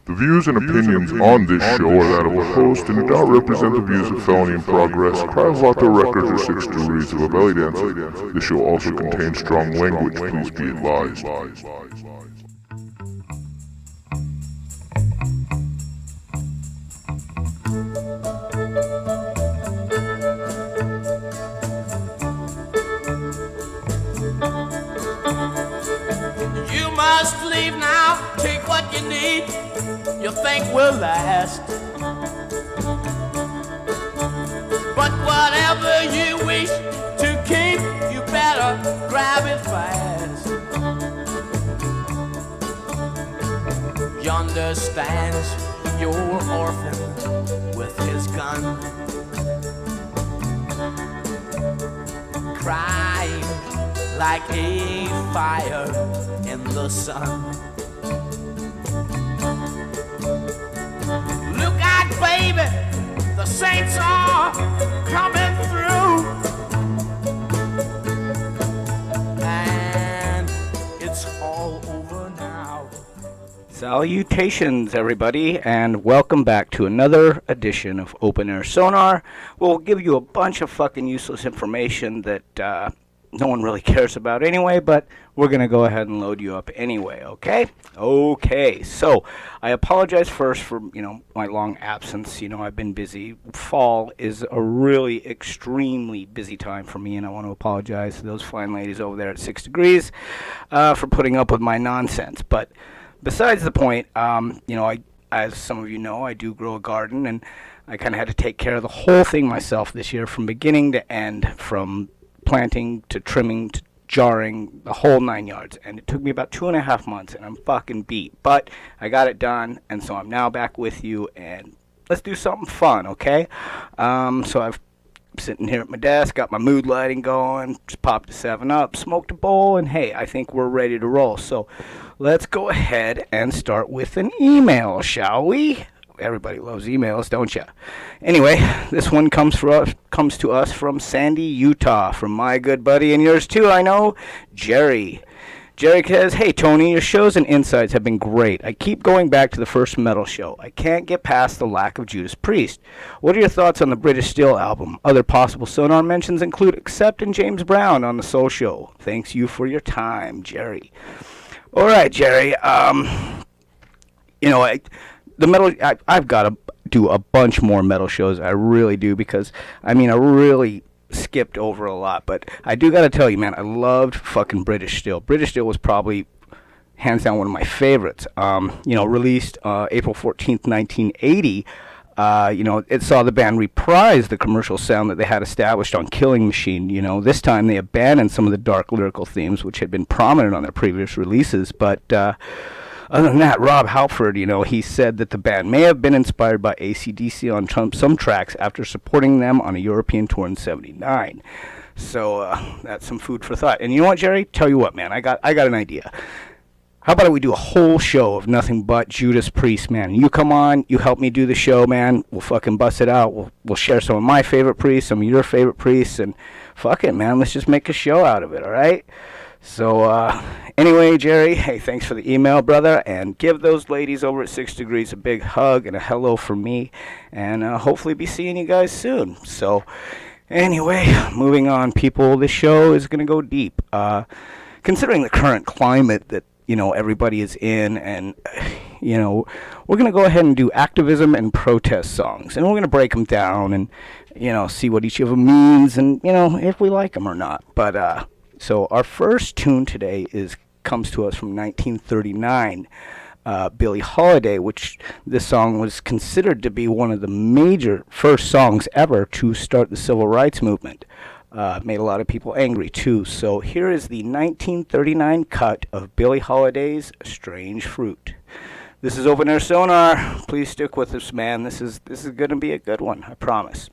The views and opinions on this show are that of the host and do not represent the views of Felony in Progress, Cry Vato Records, or 6 Degrees of a Belly Dancer. This show also contains strong language. Please be advised. You must leave now, take what you need, you think will last. But whatever you wish to keep, you better grab it fast. Yonder stands your orphan with his gun, crying like a fire in the sun. Look out, baby, the saints are coming through, and it's all over now. Salutations, everybody, and welcome back to another edition of Open Air Sonar. We'll give you a bunch of fucking useless information that no one really cares about anyway, but we're going to go ahead and load you up anyway, okay? Okay, so I apologize first for, my long absence. I've been busy. Fall is a really extremely busy time for me, and I want to apologize to those fine ladies over there at 6 Degrees for putting up with my nonsense. But besides the point, as some of you know, I do grow a garden, and I kind of had to take care of the whole thing myself this year from beginning to end, from planting to trimming to jarring, the whole 9 yards, and it took me about 2.5 months, and I'm fucking beat, but I got it done, and so I'm now back with you, and let's do something fun, okay? So I'm sitting here at my desk, got my mood lighting going, just popped a 7-Up, smoked a bowl, and hey, I think we're ready to roll. So let's go ahead and start with an email, shall we? Everybody loves emails, don't you? Anyway, this one comes to us from Sandy, Utah, from my good buddy, and yours too, I know, Jerry. Jerry says, "Hey Tony, your shows and insights have been great. I keep going back to the first metal show. I can't get past the lack of Judas Priest. What are your thoughts on the British Steel album? Other possible Sonar mentions include Accept and James Brown on the Soul Show. Thanks you for your time, Jerry." All right, Jerry. The metal, I've got to do a bunch more metal shows. I really do, because, I really skipped over a lot. But I do got to tell you, man, I loved fucking British Steel. British Steel was probably, hands down, one of my favorites. Released April 14th, 1980. It saw the band reprise the commercial sound that they had established on Killing Machine. This time they abandoned some of the dark lyrical themes, which had been prominent on their previous releases. But other than that, Rob Halford, he said that the band may have been inspired by AC/DC on some tracks after supporting them on a European tour in '79. So that's some food for thought. And you know what, Jerry? Tell you what, man, I got an idea. How about we do a whole show of nothing but Judas Priest, man? You come on, you help me do the show, man. We'll fucking bust it out. We'll share some of my favorite priests, some of your favorite priests, and fuck it, man. Let's just make a show out of it, all right? So, anyway, Jerry, hey, thanks for the email, brother, and give those ladies over at 6 Degrees a big hug and a hello from me, and hopefully be seeing you guys soon. So, anyway, moving on, people, this show is going to go deep. Considering the current climate that, everybody is in, and, we're going to go ahead and do activism and protest songs, and we're going to break them down and, see what each of them means and, if we like them or not. But, so our first tune today comes to us from 1939, Billie Holiday, which this song was considered to be one of the major first songs ever to start the civil rights movement. Made a lot of people angry too. So here is the 1939 cut of Billie Holiday's "Strange Fruit." This is Open Air Sonar. Please stick with us, man. This is going to be a good one, I promise.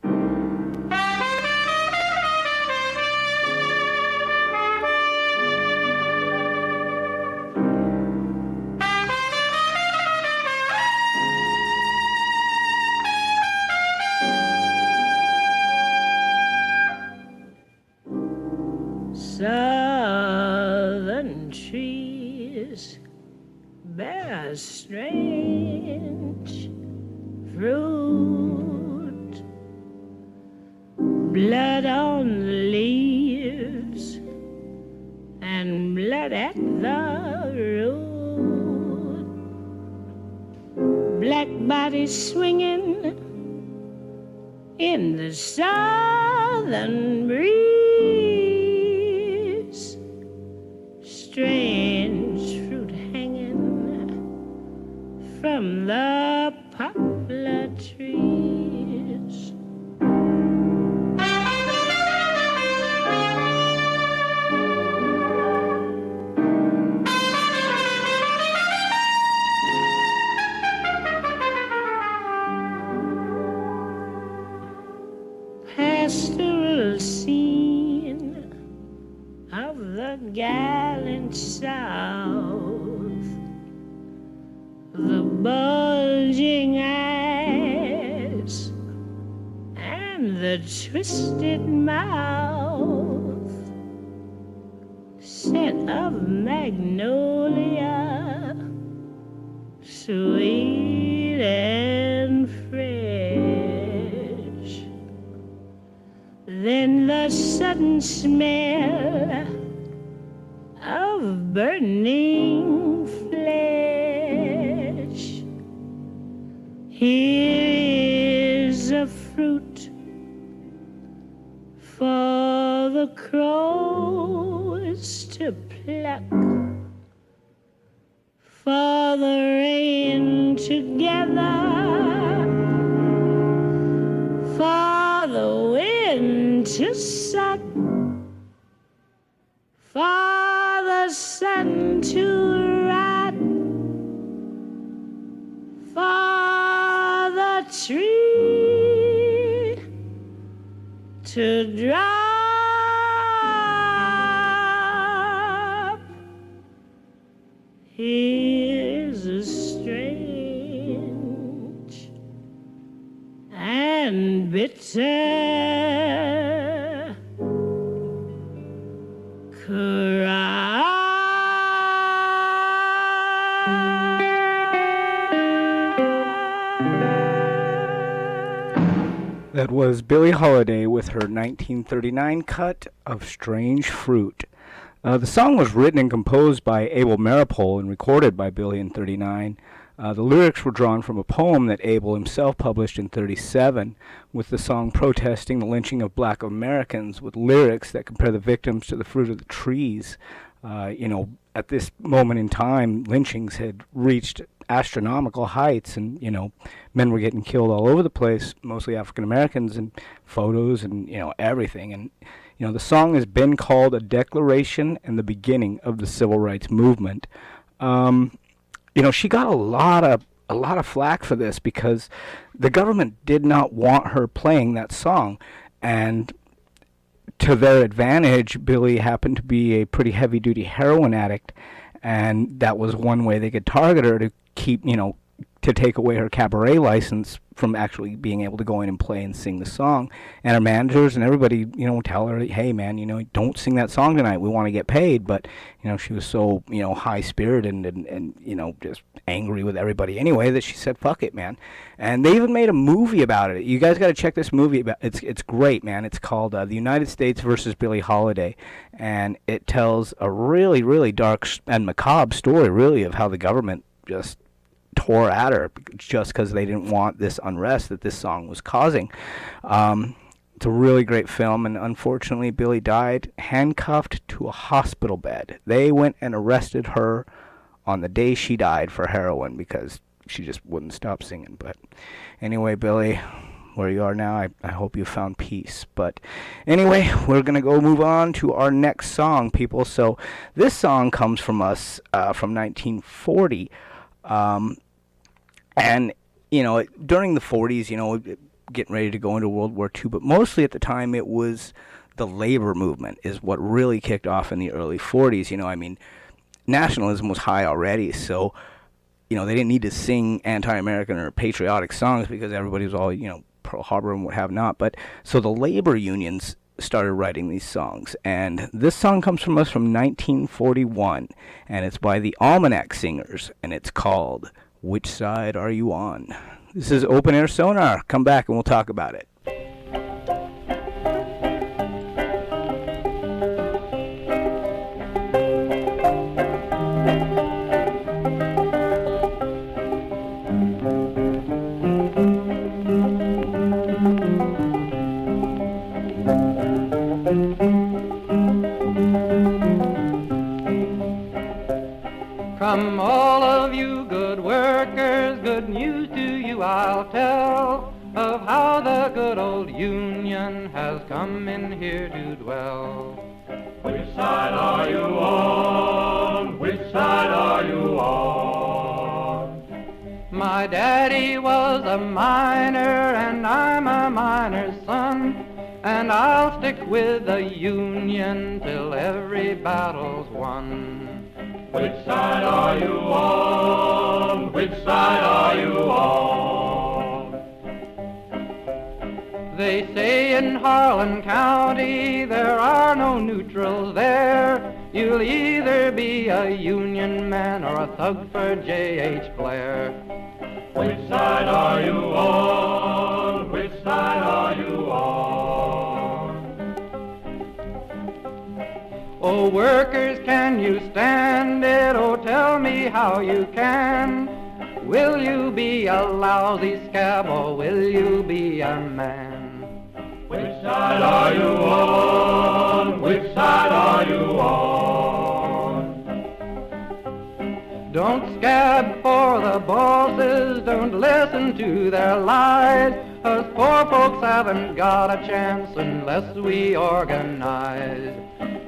Southern trees bear strange fruit, blood on the leaves, and blood at the root. Black bodies swinging in the southern breeze, strange fruit hanging from the poplar trees. Pastoral scene of the gallant South, the bulging eyes and the twisted mouth, scent of magnolia, sweet and fresh. Then the sudden smell of burning flesh. Here is a fruit for the crows to pluck, for the rain to gather, for the wind to suck, for the sun to rot, for the tree to drop. Here's a strange and bitter That was Billie Holiday with her 1939 cut of Strange Fruit. The song was written and composed by Abel Maripol and recorded by Billie in 1939. The lyrics were drawn from a poem that Abel himself published in 1937, with the song protesting the lynching of black Americans, with lyrics that compare the victims to the fruit of the trees. At this moment in time, lynchings had reached astronomical heights, and men were getting killed all over the place, mostly African Americans, and photos and everything. And the song has been called a declaration and the beginning of the civil rights movement. She got a lot of flack for this because the government did not want her playing that song, and to their advantage, Billie happened to be a pretty heavy-duty heroin addict, and that was one way they could target her to keep, to take away her cabaret license from actually being able to go in and play and sing the song. And her managers and everybody, tell her, hey, man, don't sing that song tonight. We want to get paid. But, she was so, high-spirited and just angry with everybody anyway that she said, fuck it, man. And they even made a movie about it. You guys got to check this movie. It's great, man. It's called The United States versus Billie Holiday. And it tells a really, really dark and macabre story, really, of how the government just tore at her just because they didn't want this unrest that this song was causing. It's a really great film, and unfortunately Billie died handcuffed to a hospital bed. They went and arrested her on the day she died for heroin because she just wouldn't stop singing. But anyway, Billie, where you are now, I hope you found peace. But anyway, we're going to go move on to our next song, people. So this song comes from us from 1940. And, during the 40s, getting ready to go into World War II, but mostly at the time it was the labor movement is what really kicked off in the early 40s. Nationalism was high already, so, they didn't need to sing anti-American or patriotic songs because everybody was all, Pearl Harbor and what have not. But so the labor unions started writing these songs, and this song comes from us from 1941, and it's by the Almanac Singers, and it's called Which Side Are You On? This is Open Air Sonar. Come back and we'll talk about it. Come all of you good workers, good news to you I'll tell of how the good old Union has come in here to dwell. Which side are you on? Which side are you on? My daddy was a miner and I'm a miner's son, and I'll stick with the Union till every battle's won. Which side are you on? Which side are you on? They say in Harlan County there are no neutrals there. You'll either be a Union man or a thug for J.H. Blair. Which side are you on? Which side are you on? Oh, workers, can you stand it? Oh, tell me how you can. Will you be a lousy scab or will you be a man? Which side are you on? Which side are you on? Don't scab for the bosses, don't listen to their lies. Us poor folks haven't got a chance unless we organize.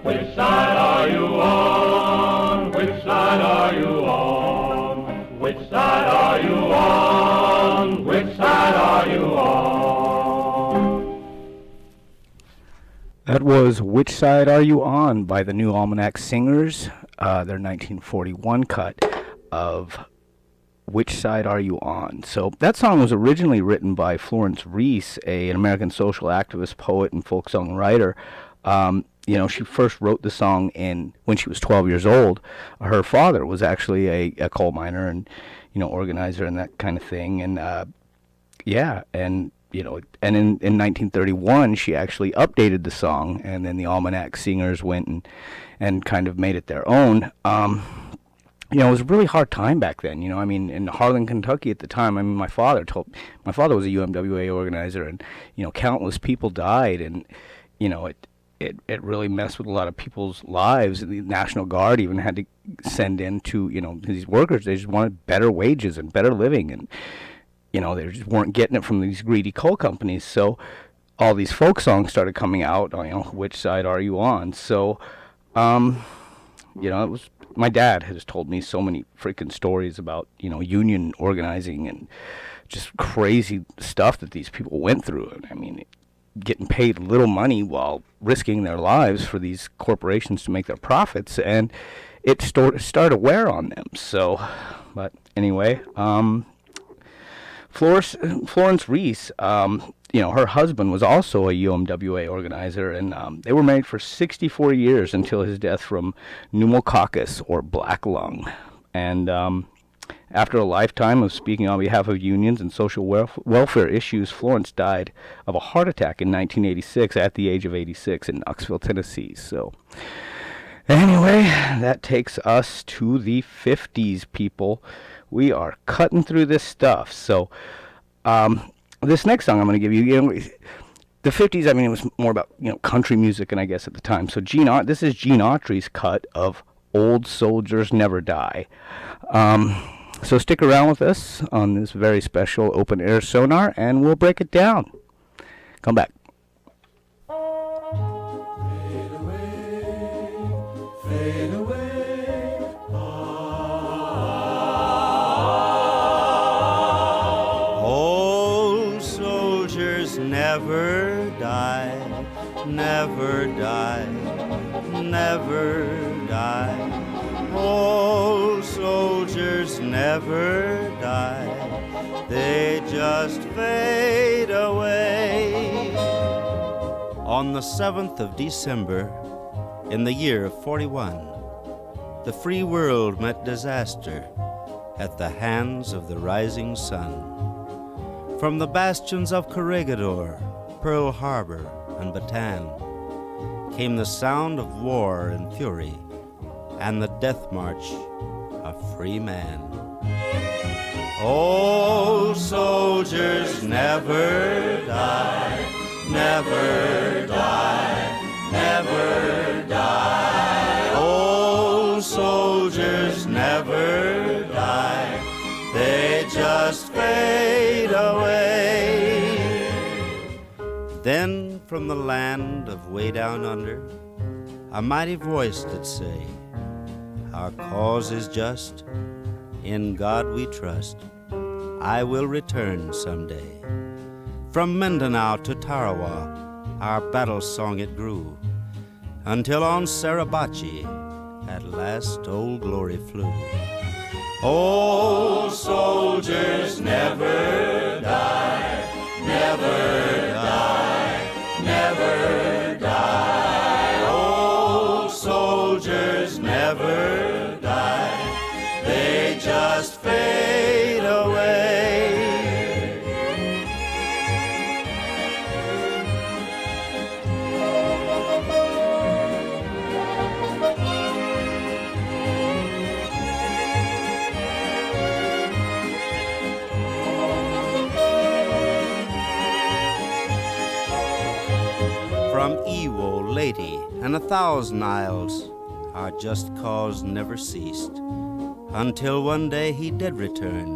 Which side are you on? Which side are you on? Which side are you on? Which side are you on? That was Which Side Are You On by the New Almanac Singers, their 1941 cut of Which Side Are You On? So that song was originally written by Florence Reese, an American social activist, poet, and folk songwriter. She first wrote the song when she was 12 years old. Her father was actually a coal miner and, organizer and that kind of thing. And, and in 1931, she actually updated the song, and then the Almanac Singers went and kind of made it their own. It was a really hard time back then, in Harlan, Kentucky at the time. My father was a UMWA organizer, and, countless people died, and, it really messed with a lot of people's lives. The National Guard even had to send in to, these workers. They just wanted better wages and better living, and, they just weren't getting it from these greedy coal companies. So all these folk songs started coming out, Which Side Are You On? So, it was, my dad has told me so many freaking stories about, union organizing and just crazy stuff that these people went through. And getting paid little money while risking their lives for these corporations to make their profits, and it started to wear on them. So, but anyway, Florence Reese, her husband was also a UMWA organizer, and they were married for 64 years until his death from pneumococcus or black lung. And after a lifetime of speaking on behalf of unions and social welfare issues, Florence died of a heart attack in 1986 at the age of 86 in Knoxville, Tennessee. So, anyway, that takes us to the 50s, people. We are cutting through this stuff. So, this next song I'm going to give you, the 50s, it was more about, country music, and I guess at the time. So, this is Gene Autry's cut of Old Soldiers Never Die. So stick around with us on this very special Open Air Sonar, and we'll break it down. Come back. Fade away, fade away. Old soldiers never die, never die, never die. Old soldiers never die, they just fade away. On the 7th of December, in the year of 41, the free world met disaster at the hands of the rising sun. From the bastions of Corregidor, Pearl Harbor, and Bataan came the sound of war and fury and the death march of free man. Old soldiers never die, never die, never die. Old soldiers never die, they just fade away. Then from the land of way down under, a mighty voice did say, our cause is just, in God we trust, I will return someday. From Mindanao to Tarawa, our battle song it grew, until on Sarabachi, at last Old Glory flew. Old soldiers never die, never die, never die. Old soldiers never die, they just fade away. From Iwo, Leyte, and 1,000 isles, our just cause never ceased, until one day he did return,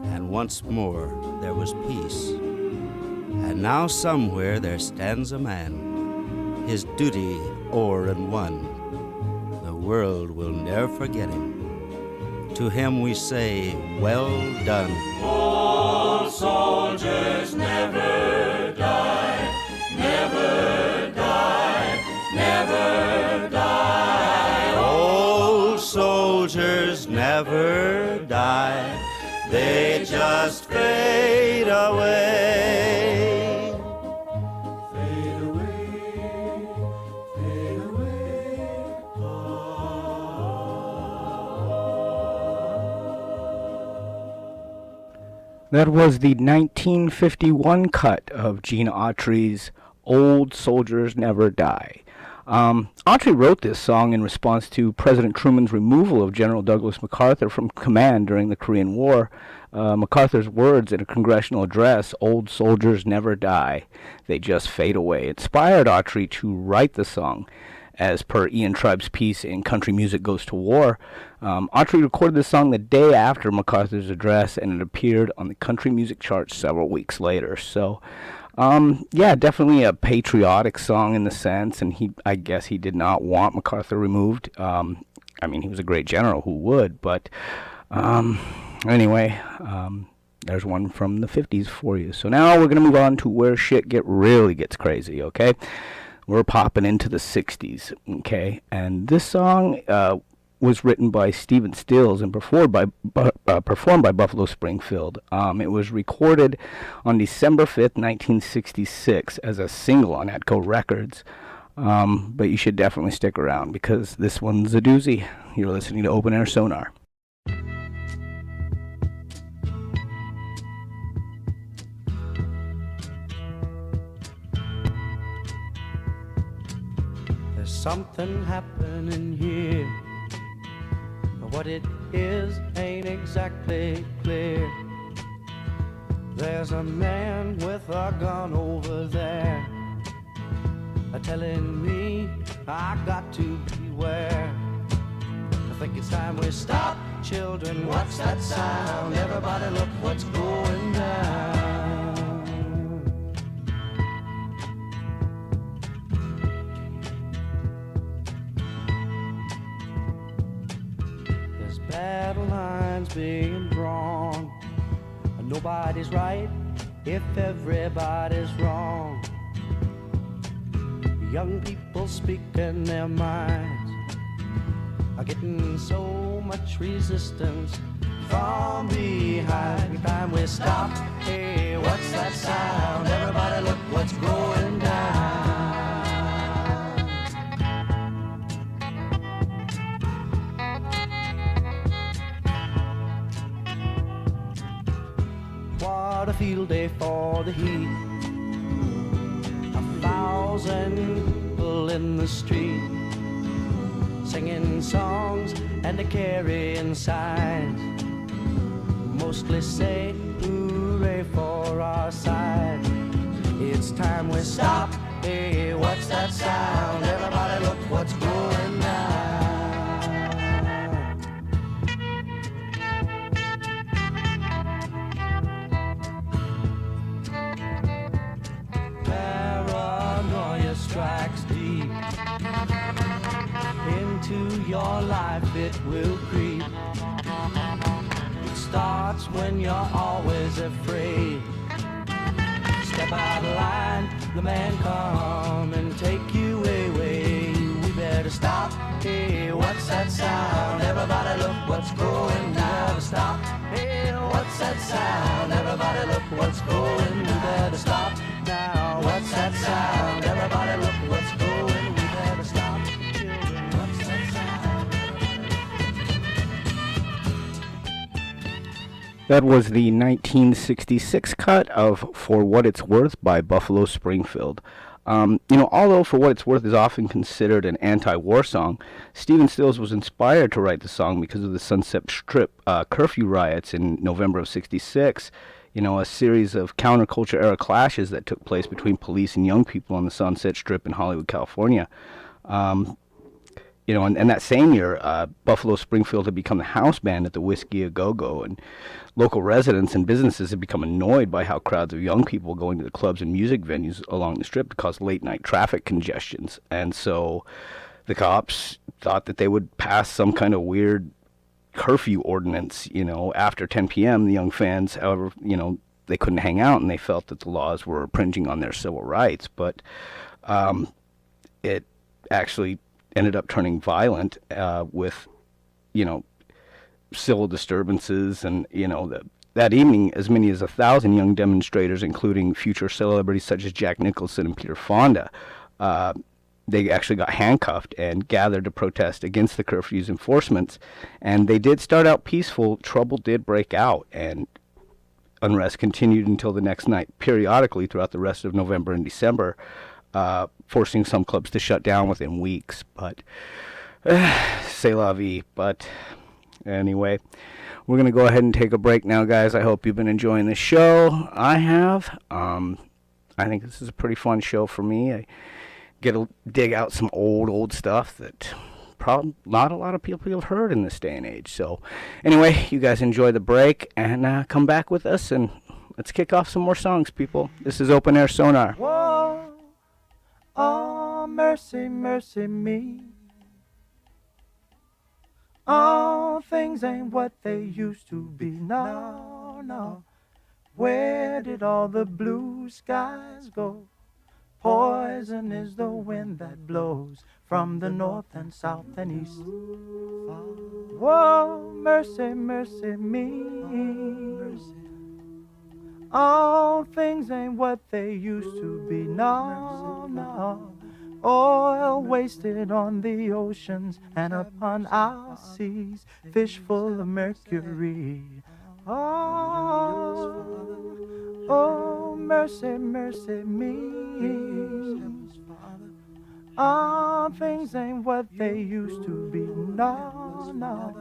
and once more there was peace. And now somewhere there stands a man, his duty o'er and won. The world will ne'er forget him. To him we say, well done. Old soldiers never die, never die, never die. Old soldiers never die, they just fade away. Fade away, fade away. That was the 1951 cut of Gene Autry's Old Soldiers Never Die. Autry wrote this song in response to President Truman's removal of General Douglas MacArthur from command during the Korean War. MacArthur's words in a congressional address, "Old soldiers never die, they just fade away," inspired Autry to write the song. As per Ian Tribe's piece in Country Music Goes to War, Autry recorded the song the day after MacArthur's address, and it appeared on the country music charts several weeks later. So, yeah, definitely a patriotic song in the sense, and I guess he did not want MacArthur removed. I mean, he was a great general, who would, but anyway, there's one from the 50s for you. So now we're going to move on to where shit really gets crazy, okay? We're popping into the 60s, okay? And this song was written by Stephen Stills and performed by Buffalo Springfield. It was recorded on December 5th, 1966 as a single on Atco Records. But you should definitely stick around because this one's a doozy. You're listening to Open Air Sonar. There's something happening here. What it is ain't exactly clear. There's a man with a gun over there, telling me I got to beware. I think it's time we stop, children. What's that sound? Everybody look what's going down. There's battle lines being drawn. Nobody's right if everybody's wrong. Young people speaking their minds are getting so much resistance from behind. Every time we stop, hey, what's that sound? Everybody look what's going down. What out a field day for the heat. 1,000 people in the street, singing songs and a carrying signs, mostly say hooray for our side. It's time we stop. Hey, what's that sound? Everybody look what's going down. Paranoia strikes deep into your life, it will creep. It starts when you're always afraid. Step out of line, the man come and take you away. We better stop. Hey, what's that sound? Everybody look what's going down. We better stop. Hey, what's that sound? Everybody look what's going. We better stop now. What's that sound? Everybody look what's going. We better stop. Children, what's that sound? That was the 1966 cut of For What It's Worth by Buffalo Springfield. Although For What It's Worth is often considered an anti-war song, Stephen Stills was inspired to write the song because of the Sunset Strip curfew riots in November of '66. A series of counterculture-era clashes that took place between police and young people on the Sunset Strip in Hollywood, California. And that same year, Buffalo Springfield had become the house band at the Whiskey A Go-Go, and local residents and businesses had become annoyed by how crowds of young people going to the clubs and music venues along the strip to cause late-night traffic congestions. And so the cops thought that they would pass some kind of weird curfew ordinance, after 10 p.m. The young fans, however, they couldn't hang out, and they felt that the laws were infringing on their civil rights. But it actually ended up turning violent with, civil disturbances. And, that evening, as many as 1,000 young demonstrators, including future celebrities such as Jack Nicholson and Peter Fonda, they actually got handcuffed and gathered to protest against the curfew's enforcements. And they did start out peaceful. Trouble did break out, and unrest continued until the next night, periodically throughout the rest of November and December, forcing some clubs to shut down within weeks. But c'est la vie. But anyway, we're going to go ahead and take a break now, guys. I hope you've been enjoying the show. I have. I think this is a pretty fun show for me. I get to dig out some old stuff that probably not a lot of people have heard in this day and age. So anyway, you guys enjoy the break and come back with us, and let's kick off some more songs, people. This is Open Air Sonar. Whoa, oh, mercy, mercy me. Oh, things ain't what they used to be. No, no. Where did all the blue skies go? Poison is the wind that blows from the north and south and east. Whoa, mercy, mercy me. All things ain't what they used to be. No, no. Oil wasted on the oceans and upon our seas, fish full of mercury. Oh, oh, mercy, mercy me. All things ain't what they used to be. No, no.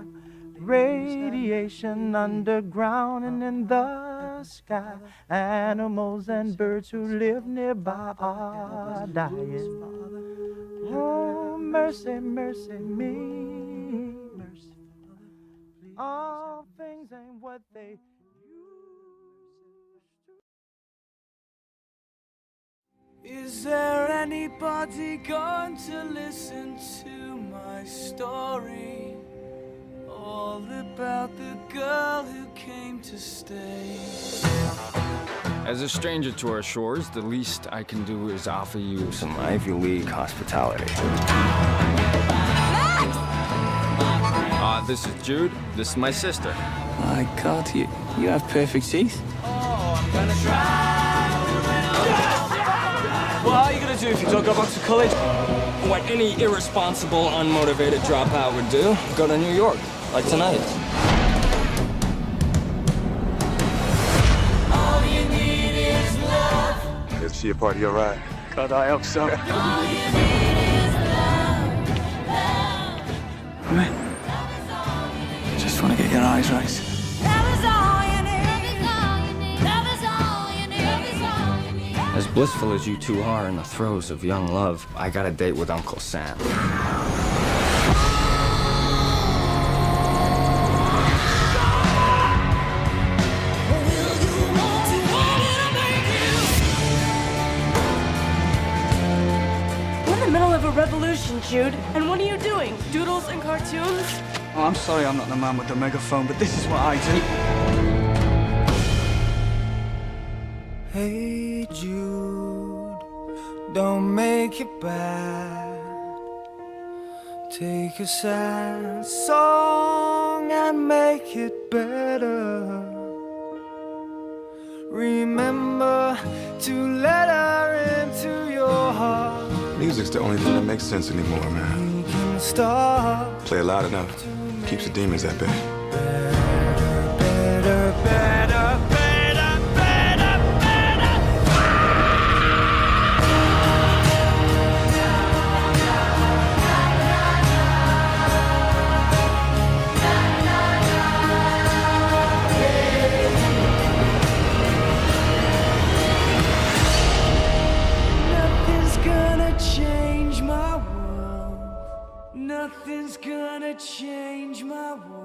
Radiation underground and in the sky. Animals and birds who live nearby are dying. Oh, mercy, mercy me. All things ain't what they used to. Is there anybody going to listen to my story? All about the girl who came to stay. As a stranger to our shores, the least I can do is offer you some Ivy League hospitality. This is Jude. This is my sister. My God, you have perfect teeth. Oh, I'm gonna try. What are you gonna do if you don't go back to college? What any irresponsible, unmotivated dropout would do, go to New York, like tonight. All you see a part of your ride? God, I hope so. Come in. Just want to get your eyes right. As blissful as you two are in the throes of young love, I got a date with Uncle Sam. We're in the middle of a revolution, Jude. And what are you doing? Doodles and cartoons? Oh, I'm sorry I'm not the man with the megaphone, but this is what I do. Hey Jude, don't make it bad. Take a sad song and make it better. Remember to let her into your heart. Music's the only thing that makes sense anymore, man. We can start. Play it loud enough, keeps the demons at bay. Better, better, better, better. Nothing's gonna change my world.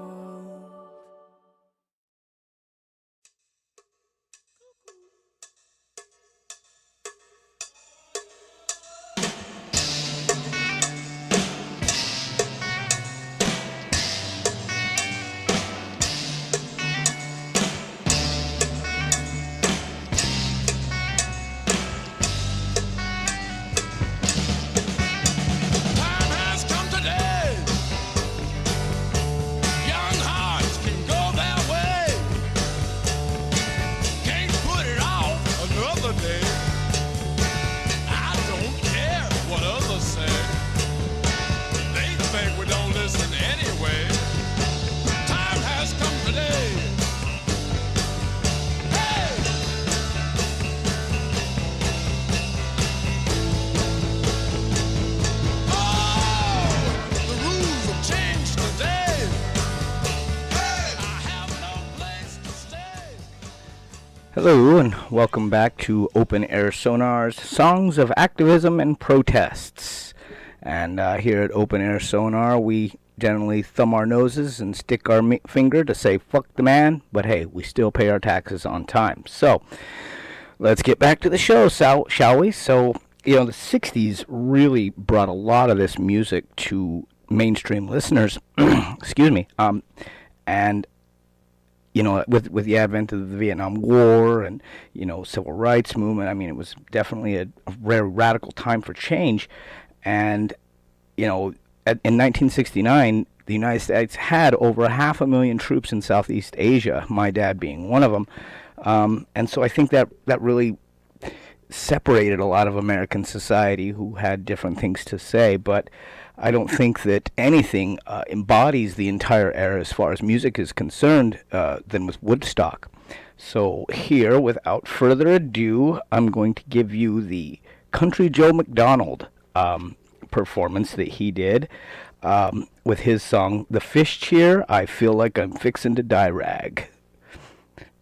Hello and welcome back to Open Air Sonar's Songs of Activism and Protests. And here at Open Air Sonar, we generally thumb our noses and stick our finger to say fuck the man, but hey, we still pay our taxes on time. So, let's get back to the show, shall we? So, the 60s really brought a lot of this music to mainstream listeners. Excuse me. And with the advent of the Vietnam War and, civil rights movement, I mean, it was definitely a very radical time for change. And, in 1969, the United States had over 500,000 troops in Southeast Asia, my dad being one of them. And so I think that really separated a lot of American society who had different things to say, but I don't think that anything embodies the entire era as far as music is concerned than with Woodstock. So here, without further ado, I'm going to give you the Country Joe McDonald performance that he did with his song, The Fish Cheer, I Feel Like I'm Fixin' to Die Rag.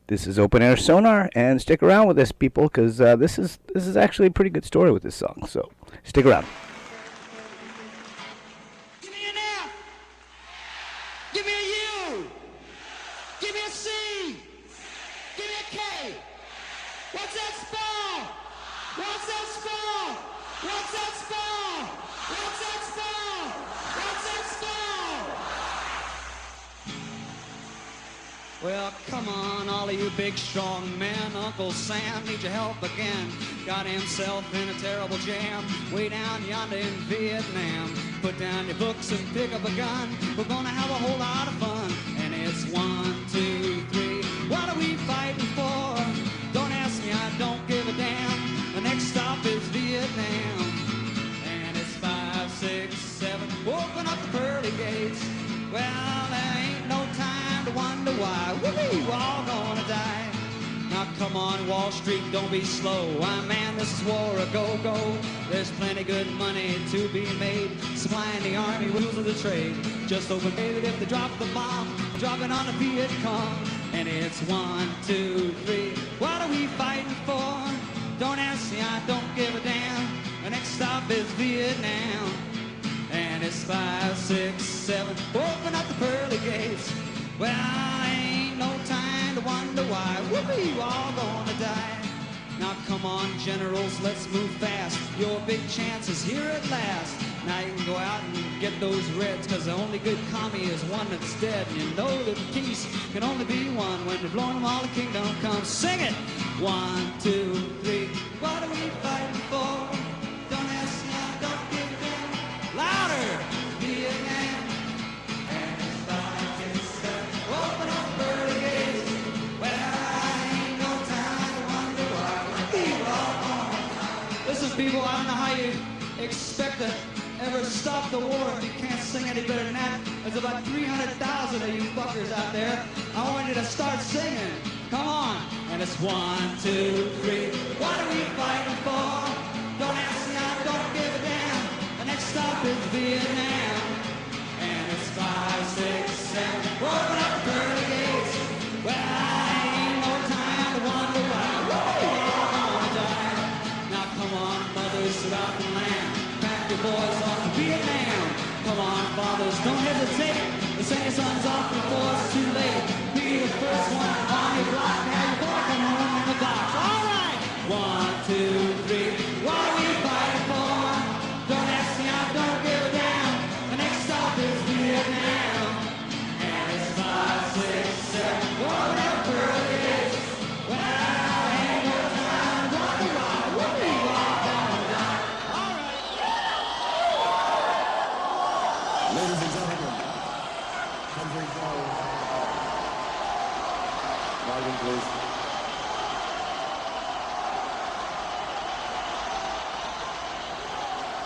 This is Open Air Sonar, and stick around with this, people, because this is actually a pretty good story with this song, so stick around. Give me a U. Give me a C. Give me a K. What's that spell? What's that spell? What's that spell? What's that spell? What's that spell? Well, come on, all of you big strong men. Uncle Sam needs your help again. Got himself in a terrible jam way down yonder in Vietnam. Put down your books and pick up a gun. We're gonna have a whole lot of fun. And it's 1, 2, 3. What are we fighting for? Don't ask me, I don't give a damn. The next stop is Vietnam. And it's 5, 6, 7. Open up the pearly gates. Well, there ain't no time to wonder why. We're all gonna die. Now come on, on Wall Street, don't be slow. Why, man, this is war a go-go. There's plenty good money to be made, supplying the army wheels of the trade. Just open it if they drop the bomb, dropping on the Viet Cong. And it's 1, 2, 3. What are we fighting for? Don't ask me, I don't give a damn. The next stop is Vietnam. And it's 5, 6, 7. Open up the pearly gates. Well, ain't no time to wonder why. Whoopee, you all gonna die. Now come on, generals, let's move fast. Your big chance is here at last. Now you can go out and get those reds, cause the only good commie is one that's dead. And you know that peace can only be one when you're blowing them all the kingdom come. Sing it! 1, 2, 3. What are we fighting for? Don't ask me, I don't give a damn. Louder! Vietnam. And it's 5, 6, 7. Open up early gates. Well, I ain't no time to wonder why. We're all gonna. Listen, people, I don't know how you expect to ever stop the war if you can't sing any better than that. There's about 300,000 of you fuckers out there. I want you to start singing. Come on. And it's 1, 2, 3. What are we fighting for? Don't ask me, I don't give a damn. The next stop is Vietnam. And it's 5, 6, 7. Open up the pearly gates. Well, I ain't no time to wonder why. We're all gonna die. Now come on, mothers throughout the land. Pack your boys off to Vietnam. Come on, fathers, don't hesitate. Send your sons off before it's too late. Be the first one on your block. Have your boy come home in the box. All right. 1, 2, 3. What are we fighting for? Don't ask me, I don't give a damn. The next stop is Vietnam. And it's 5, 6, 7. Open up pearly gates. Well, I ain't no time to wonder why. We're all gonna die. All right. Ladies and gentlemen, country calls. Volume, please.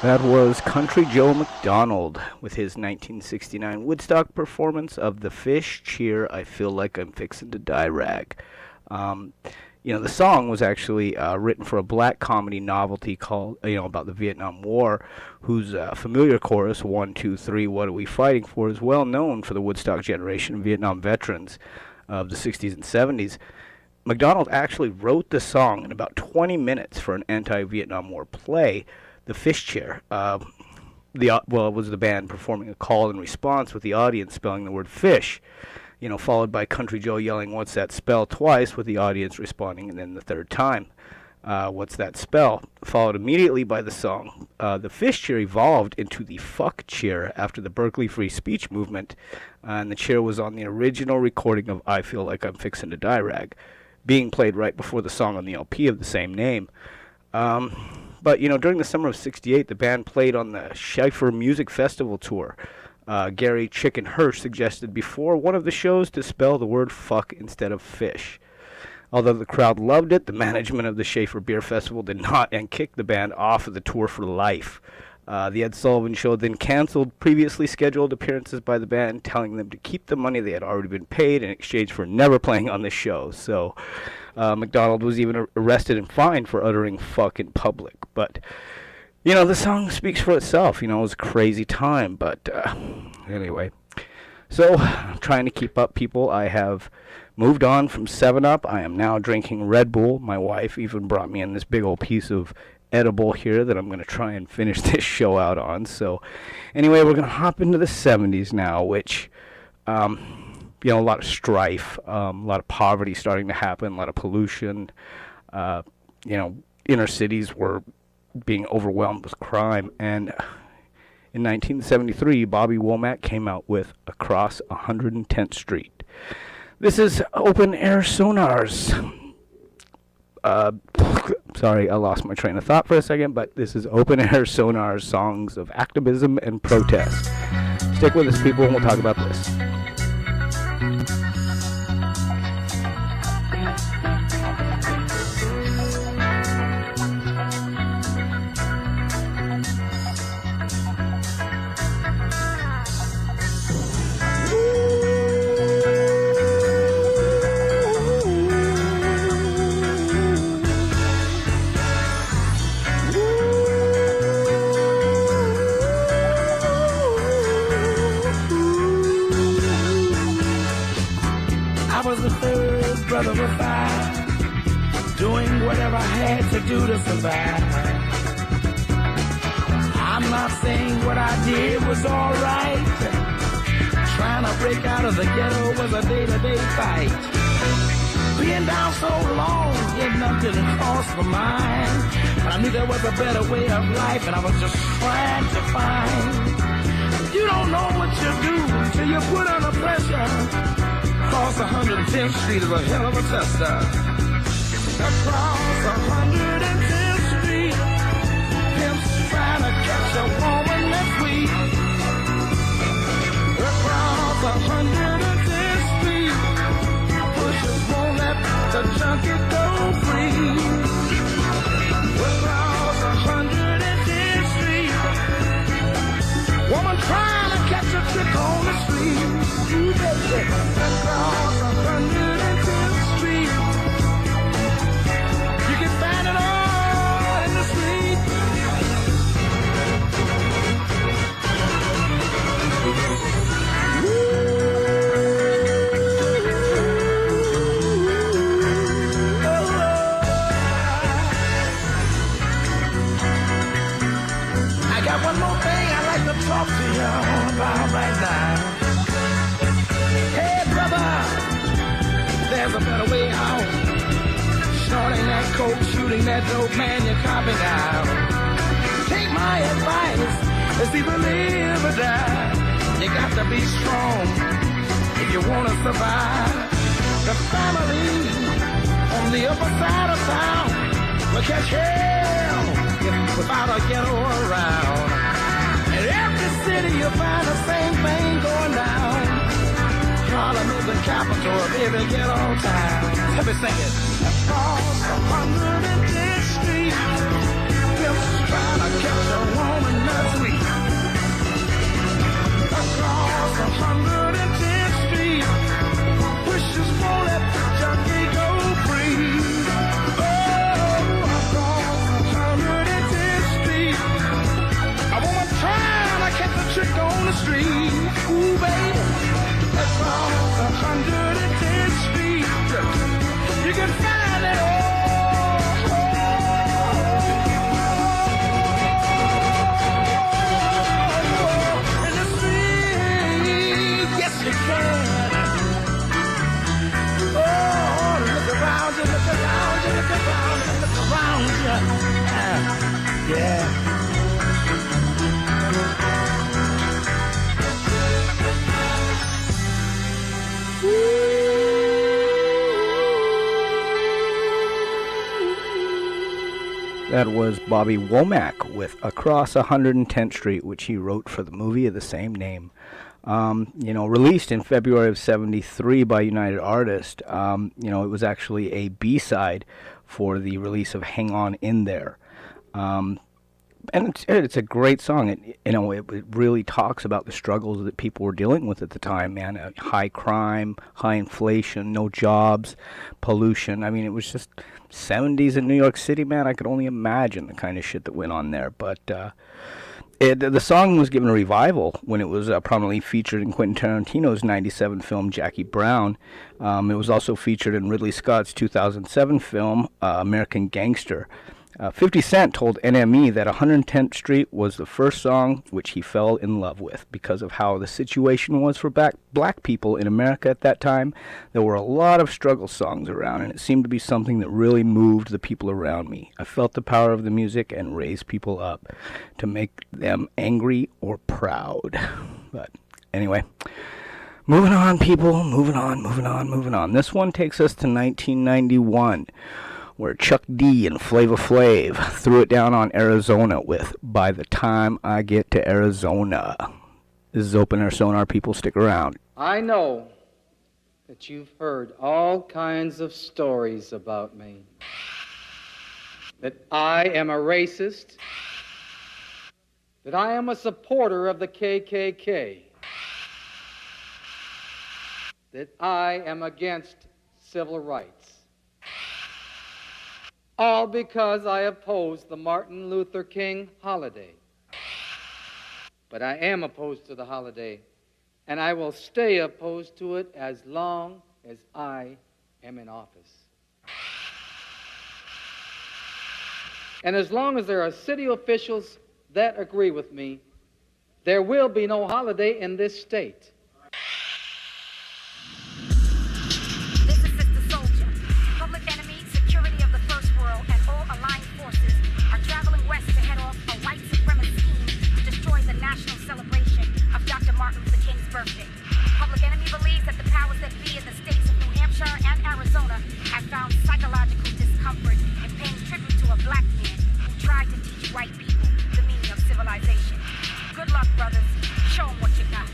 That was Country Joe McDonald with his 1969 Woodstock performance of The Fish Cheer, I Feel Like I'm Fixin' to Die rag. The song was actually written for a black comedy novelty called, about the Vietnam War, whose familiar chorus, 1, 2, 3, what are we fighting for, is well known for the Woodstock generation of Vietnam veterans of the 60s and 70s. McDonald actually wrote the song in about 20 minutes for an anti-Vietnam War play, The Fish Chair. It was the band performing a call and response with the audience spelling the word fish, followed by Country Joe yelling, "What's that spell?" twice, with the audience responding, and then the third time, "What's that spell?" followed immediately by the song. The Fish Cheer evolved into the Fuck Cheer after the Berkeley Free Speech movement, and the cheer was on the original recording of I Feel Like I'm Fixin' to Die rag, being played right before the song on the LP of the same name. But, during the summer of '68, the band played on the Schaefer Music Festival tour. Gary Chicken Hirsch suggested before one of the shows to spell the word fuck instead of fish. Although the crowd loved it, the management of the Schaefer Beer Festival did not and kicked the band off of the tour for life. The Ed Sullivan Show then canceled previously scheduled appearances by the band, telling them to keep the money they had already been paid in exchange for never playing on the show. So McDonald was even arrested and fined for uttering fuck in public. But, the song speaks for itself. It was a crazy time. But anyway, so trying to keep up, people. I have moved on from 7-Up. I am now drinking Red Bull. My wife even brought me in this big old piece of edible here that I'm going to try and finish this show out on. So anyway, we're going to hop into the 70s now, which, a lot of strife, a lot of poverty starting to happen, a lot of pollution. Inner cities were being overwhelmed with crime. And in 1973, Bobby Womack came out with Across 110th Street. This is Open Air Sonar's. Sorry, I lost my train of thought for a second, but this is Open Air Sonar's Songs of Activism and Protest. Stick with us, people, and we'll talk about this. other side, doing whatever I had to do to survive. I'm not saying what I did was alright. Trying to break out of the ghetto was a day-to-day fight. Being down so long, getting up didn't cross my mind. But I knew there was a better way of life, and I was just trying to find. You don't know what you do till you put under pressure. Across 110th Street is a hell of a tester. Across 110th Street, pimps trying to catch a woman that's weak. Across 110th Street, pushers won't let the junkie go free. Across 110th Street, woman trying to catch a trick on the street. Ooh, baby. Across 110th Street, you can find it all in the street. I got one more thing I'd like to talk to you about right now. Hey, brother, there's a better way out. Snorting that coke, shooting that dope, man, you're copping out. Take my advice, it's either live or die. You got to be strong if you want to survive. The family on the upper side of town will catch hell without a ghetto around. In every city you'll find the same thing going down. Harlem is the capital of every ghetto town. Let me sing it. Across 110th Street, pimps trying to catch a woman that's weak. Across 110th Street, pushers won't let the junkie go free. Oh, across 110th Street, a woman trying to catch a trick on the street. Ooh, baby. Across 110th Street, you can find it all. In the street, yes you can. Oh, look around you, look around you, look around you, look around you. Yeah. That was Bobby Womack with Across 110th Street, which he wrote for the movie of the same name. Released in February of '73 by United Artists. It was actually a B-side for the release of Hang On In There. And it's a great song. It really talks about the struggles that people were dealing with at the time, man. High crime, high inflation, no jobs, pollution. I mean, it was just 70s in New York City, man. I could only imagine the kind of shit that went on there. But the song was given a revival when it was prominently featured in Quentin Tarantino's '97 film Jackie Brown. It was also featured in Ridley Scott's 2007 film American Gangster. 50 Cent told NME that 110th Street was the first song which he fell in love with because of how the situation was for black people in America at that time. There were a lot of struggle songs around, and it seemed to be something that really moved the people around me. I felt the power of the music and raised people up to make them angry or proud. But anyway, moving on, people. Moving on. This one takes us to 1991. Where Chuck D and Flava Flav threw it down on Arizona with By the Time I Get to Arizona. This is Open Air Sonar, people, stick around. I know that you've heard all kinds of stories about me. That I am a racist. That I am a supporter of the KKK. That I am against civil rights. All because I oppose the Martin Luther King holiday. But I am opposed to the holiday, and I will stay opposed to it as long as I am in office. And as long as there are city officials that agree with me, there will be no holiday in this state. This is Sister Soldier. Public enemy, security of the first world, and all aligned forces are traveling west to head off a white supremacist scheme to destroy the national celebration of Dr. Martin Luther King's birthday. Public enemy believes that the powers that be in the states of New Hampshire and Arizona have found psychological discomfort in paying tribute to a black man who tried to teach white people the meaning of civilization. Good luck, brothers. Show them what you got.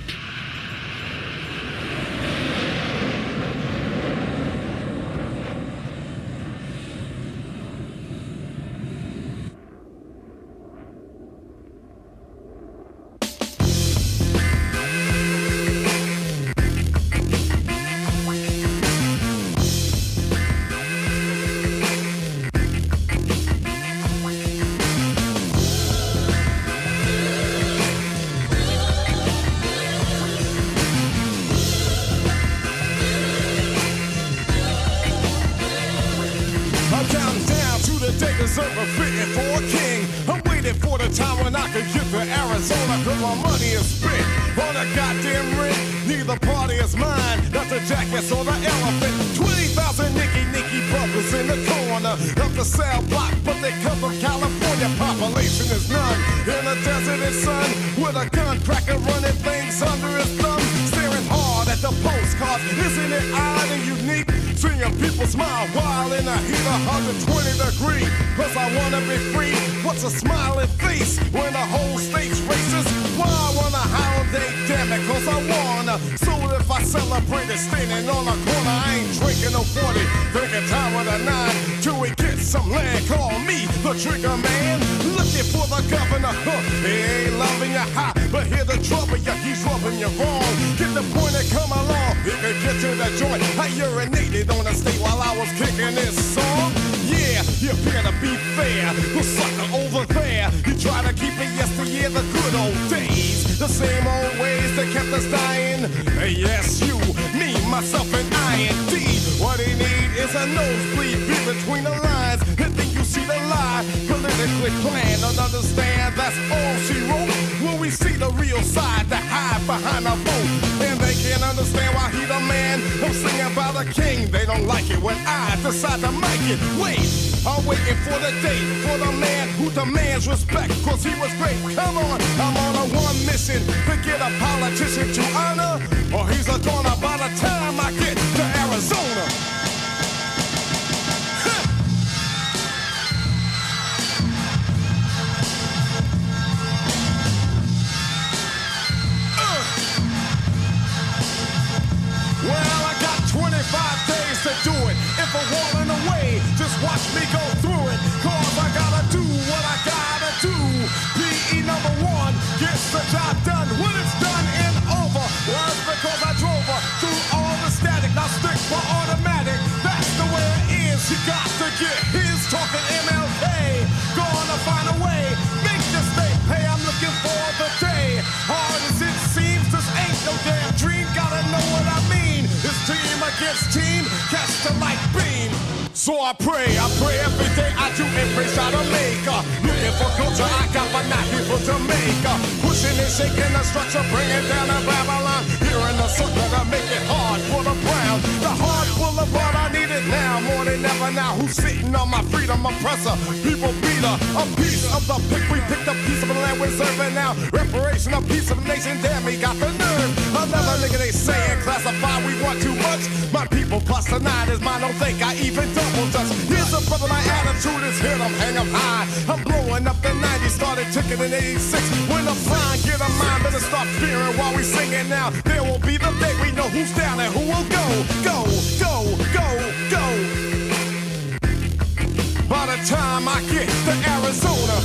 Surfer fitting for a king. I'm waiting for the time when I can get to Arizona, cause my money is spent on a goddamn ring. Neither party is mine, not the jackets or the elephant. 20,000 Nicky brothers in the corner of the cell block, but they come from California. Population is none in the desert and sun, with a gun cracker running things under his thumb, staring hard at the postcards. Isn't it odd and unique? Seeing people smile while in the heat of 120 degrees. Cause I wanna be free. What's a smiling face when the whole state's racist? Why I wanna holiday, damn it, cause I wanna. So if I celebrate it standing on a corner, I ain't drinking no 40, drinking time with a 9 till we get some land. Call me the trigger man, looking for the governor. He ain't loving you high, but hear the trouble, yeah, he's rubbing you wrong. Get the point and come along, he can get to the joint. I urinated on the state while I was kicking this song. Yeah, you better be fair. The sucker over there, he tried to keep it yesteryear, the good old days. The same old ways that kept us dying. Yes, you, me, myself, and I&D. What he need is a nosebleed, be between the lines, and then you see the lie. Politically planned, don't understand, that's all she wrote. When we see the real side, the hide behind our vote. And they can't understand why he the man. I'm singing about a king, they don't like it when I decide to make it. Wait, I'm waiting for the day, for the man who demands respect, cause he was great. Come on, I'm on a one mission to get a politician to honor, or he's a goner by the time I get to Arizona. Well, I got 25 days to do it. If I'm walling away, just watch me go through it. Cause I gotta do what I gotta do. PE number 1 gets the job done when it's done and over. Well, it's because I drove her through all the static. Now stick for automatic. That's the way it is. You got to get his talking MLK. Gonna find a way. Make this thing. Hey, I'm looking for the day. Hard as it seems, this ain't no damn dream. Gotta know what I mean. It's team against team, catch the light beam. So I pray every day I do a praise out of Jamaica. Looking for culture, I got my not here for Jamaica. Pushing and shaking the structure, bringing down the Babylon. Here in the sucker to make it hard for the brown. The heart full of what I need it now, more than ever now. Who's sitting on my freedom oppressor? People beater, a piece of the pick. We picked a piece of the land we're serving now. Reparation, a piece of the nation, damn, he got the nerve. Another nigga they saying classify, we want too much. My people plus the 9 is mine, don't think I even double dutch. Here's a brother, my attitude is hit, I'm hang 'em high. I'm blowing up the 90s, started ticking in 86. When the flying get a mind, better start fearing while we singing now. There will be the day we know who's down and who will go, go, go, go, go. By the time I get to Arizona,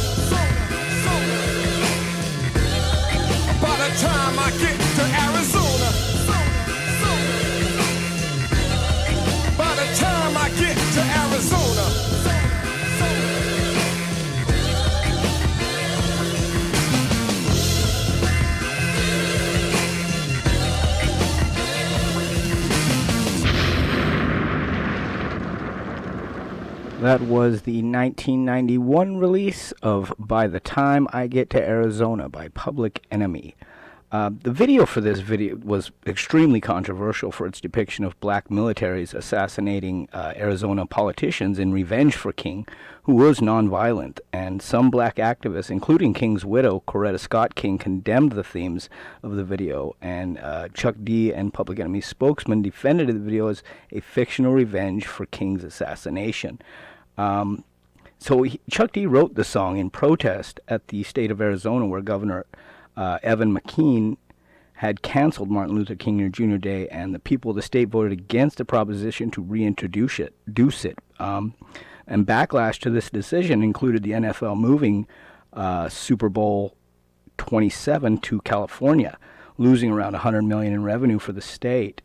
by the time I get to Arizona, by the time I get to Arizona. That was the 1991 release of By the Time I Get to Arizona by Public Enemy. The video for this video was extremely controversial for its depiction of black militaries assassinating Arizona politicians in revenge for King, who was nonviolent. And some black activists, including King's widow, Coretta Scott King, condemned the themes of the video. And Chuck D and Public Enemy spokesman defended the video as a fictional revenge for King's assassination. Chuck D wrote the song in protest at the state of Arizona, where Governor Evan McKean had canceled Martin Luther King Jr. Day, and the people of the state voted against the proposition to reintroduce it. And backlash to this decision included the NFL moving Super Bowl 27 to California, losing around $100 million in revenue for the state.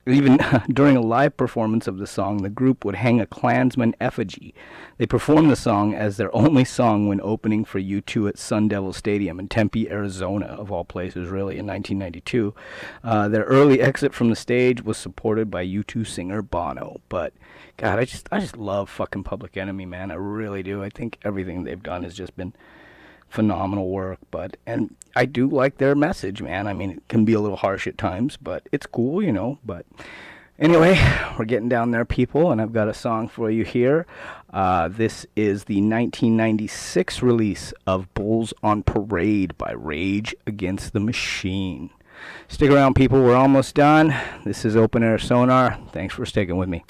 Even during a live performance of the song, the group would hang a Klansman effigy. They performed the song as their only song when opening for U2 at Sun Devil Stadium in Tempe, Arizona, of all places, really, in 1992. Their early exit from the stage was supported by U2 singer Bono. But, God, I just love fucking Public Enemy, man. I really do. I think everything they've done has just been phenomenal work, and I do like their message, man. I mean, it can be a little harsh at times, but it's cool, you know. But anyway, we're getting down there, people, and I've got a song for you here. This is the 1996 release of Bulls on Parade by Rage Against the Machine. Stick around, people. We're almost done. This is Open Air Sonar. Thanks for sticking with me.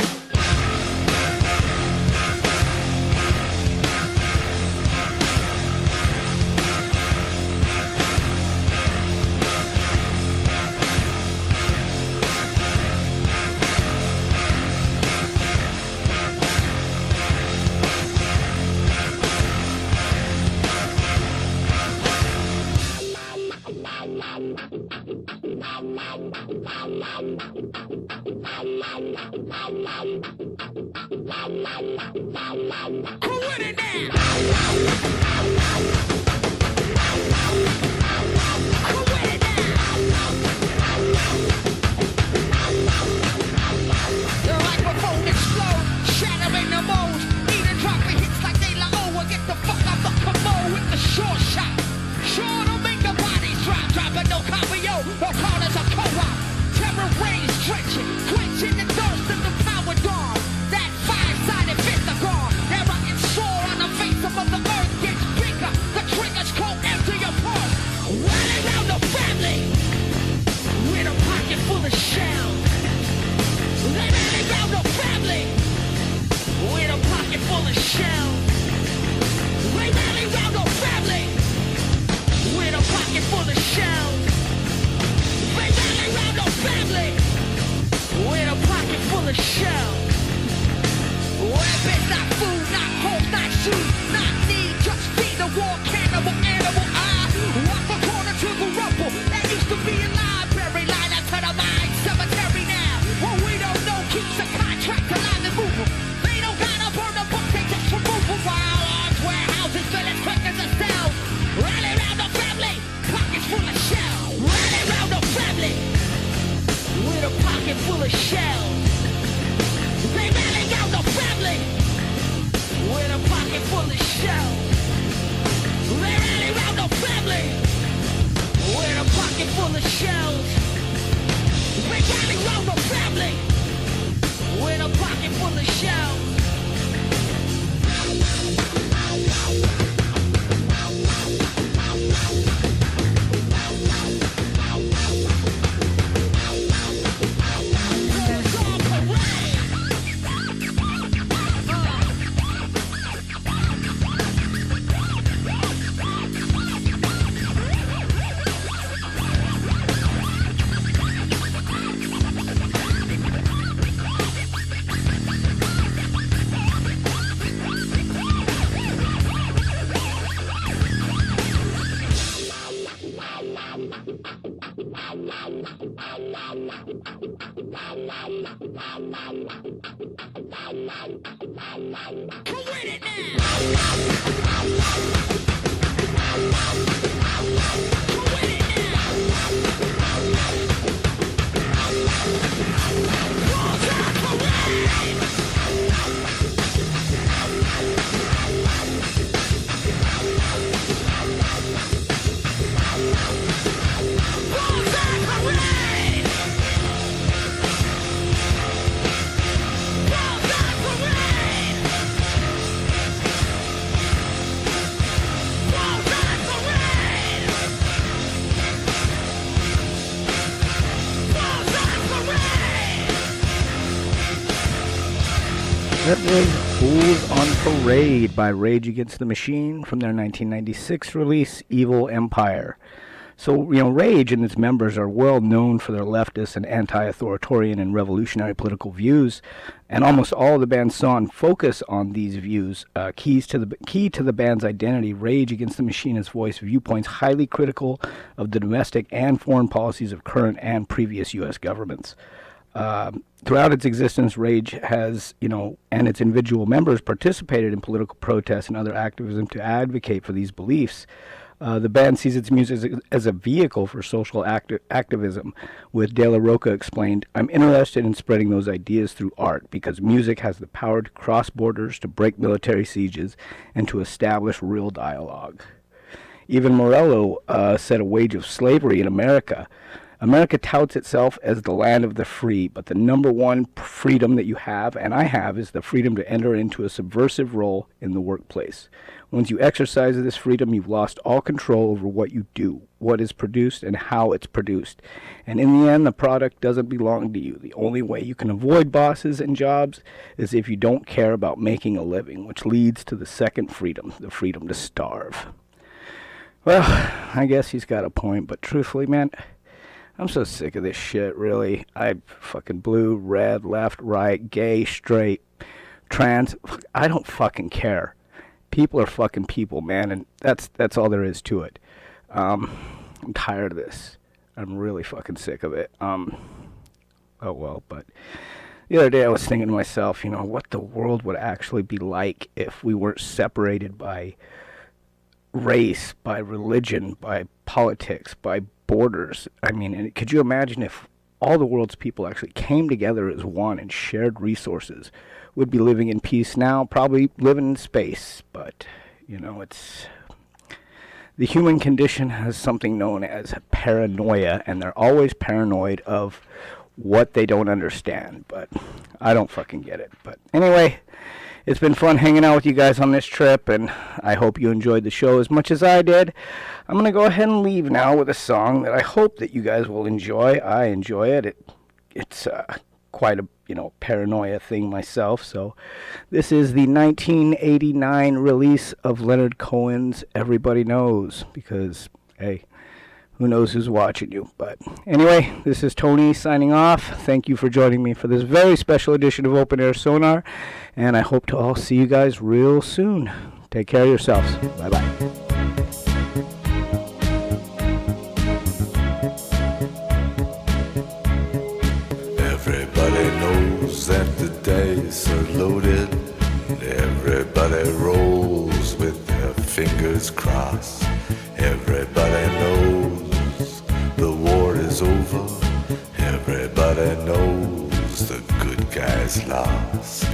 Walls are That was Fools on Parade by Rage Against the Machine from their 1996 release, Evil Empire. So, Rage and its members are well known for their leftist and anti-authoritarian and revolutionary political views, and almost all of the band's songs focus on these views. Key to the band's identity, Rage Against the Machine has voiced viewpoints highly critical of the domestic and foreign policies of current and previous U.S. governments. Throughout its existence, Rage has, and its individual members participated in political protests and other activism to advocate for these beliefs. The band sees its music as a vehicle for social activism. With De La Roca explained, "I'm interested in spreading those ideas through art because music has the power to cross borders, to break military sieges, and to establish real dialogue." Even Morello set a wage of slavery in America. America touts itself as the land of the free, but the number one freedom that you have, and I have, is the freedom to enter into a subversive role in the workplace. Once you exercise this freedom, you've lost all control over what you do, what is produced, and how it's produced. And in the end, the product doesn't belong to you. The only way you can avoid bosses and jobs is if you don't care about making a living, which leads to the second freedom, the freedom to starve. Well, I guess he's got a point, but truthfully, man, I'm so sick of this shit, really. I fucking blue, red, left, right, gay, straight, trans. I don't fucking care. People are fucking people, man, and that's all there is to it. I'm tired of this. I'm really fucking sick of it. Oh well, but the other day I was thinking to myself, what the world would actually be like if we weren't separated by race, by religion, by politics, by borders. I mean, and could you imagine if all the world's people actually came together as one and shared resources? We'd be living in peace now, probably living in space, but, it's... The human condition has something known as paranoia, and they're always paranoid of what they don't understand, but I don't fucking get it. But anyway, it's been fun hanging out with you guys on this trip, and I hope you enjoyed the show as much as I did. I'm going to go ahead and leave now with a song that I hope that you guys will enjoy. I enjoy it. It's quite a, paranoia thing myself. So this is the 1989 release of Leonard Cohen's Everybody Knows, because, hey, who knows who's watching you. But anyway, this is Tony signing off. Thank you for joining me for this very special edition of Open Air Sonar, and I hope to all see you guys real soon. Take care of yourselves. Bye-bye. Everybody knows that the dice are loaded. Everybody rolls with their fingers crossed. Everybody knows the war is over. Everybody knows the good guys lost.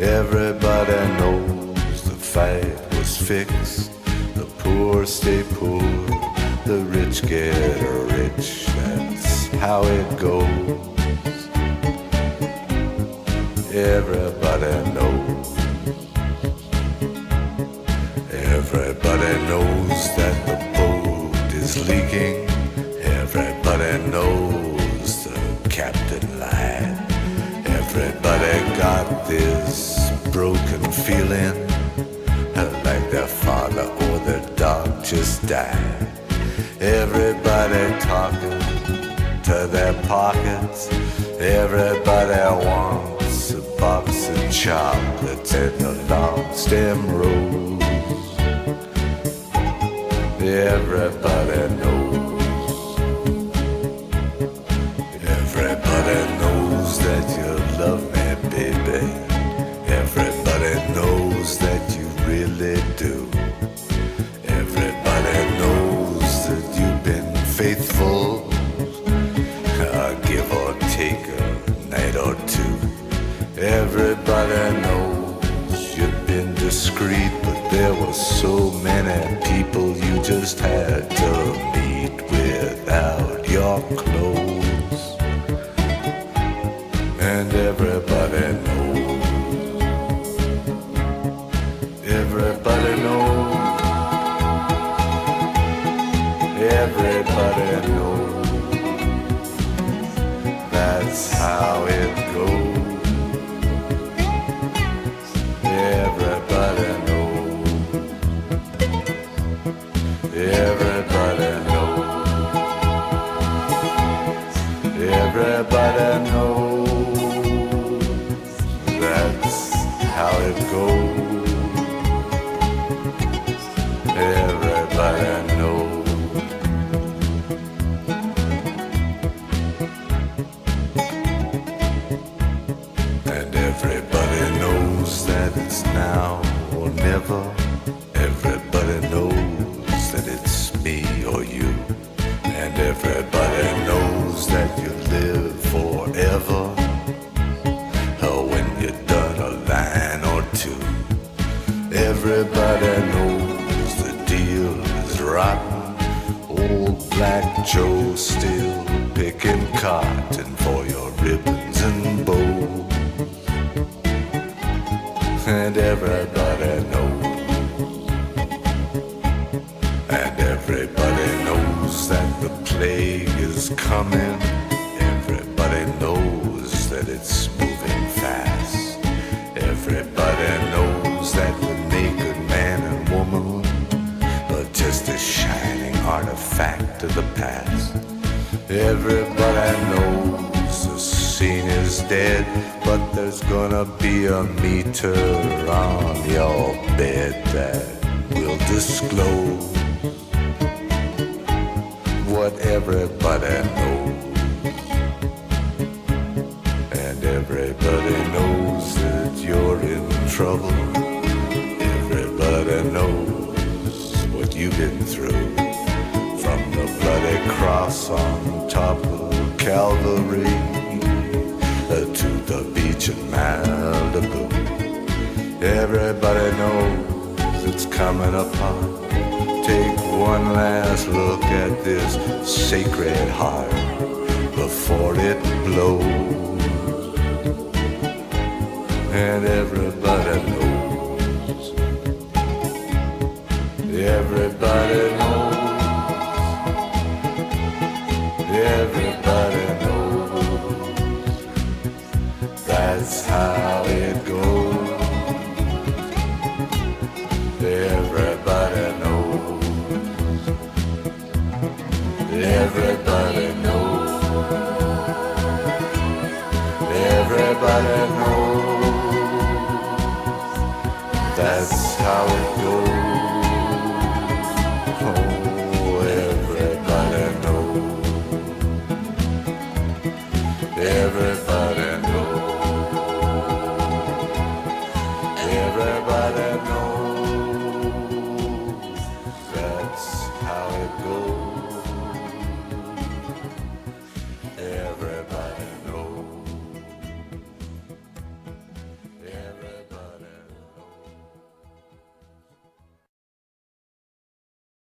Everybody knows the fight was fixed. The poor stay poor, the rich get rich. That's how it goes. Everybody knows. Everybody knows that the boat is leaking. Everybody knows the captain lied. Everybody got this broken feeling like their father or their dog just died. Everybody talking to their pockets. Everybody wants a box of chocolates and a long stem rose. Everybody knows. Everybody knows that you love me, baby. Everybody knows that you really do. Everybody knows that you've been faithful. Give or take a night or two. Everybody knows you've been discreet, but there were so many people you just had to meet without your clothes. And everybody knows. Everybody knows. Everybody knows. That's how it goes. how it goes. Everybody knows. And everybody knows that it's now or never. Everybody knows that it's me or you. And everybody knows that you live forever. Or when you're done a line or two. Everybody knows the deal is rotten. Old Black Joe still picking cotton for your ribbons and bows. And everybody knows. And everybody knows that the plague is coming. Everybody knows that it's moving fast. Everybody knows that the naked man and woman are just a shining artifact of the past. Everybody knows the scene is dead, but there's gonna be a meter on your bed that will disclose what everybody knows. And everybody knows that you're in trouble. Everybody knows what you've been through. From the bloody cross on top of Calvary to the beach in Malibu. Everybody knows it's coming apart. Take one last look at this sacred heart before it blows. And everybody knows. Everybody knows. Everybody knows. That's how it goes. Everybody knows. Everybody knows. Everybody knows. That's how it goes.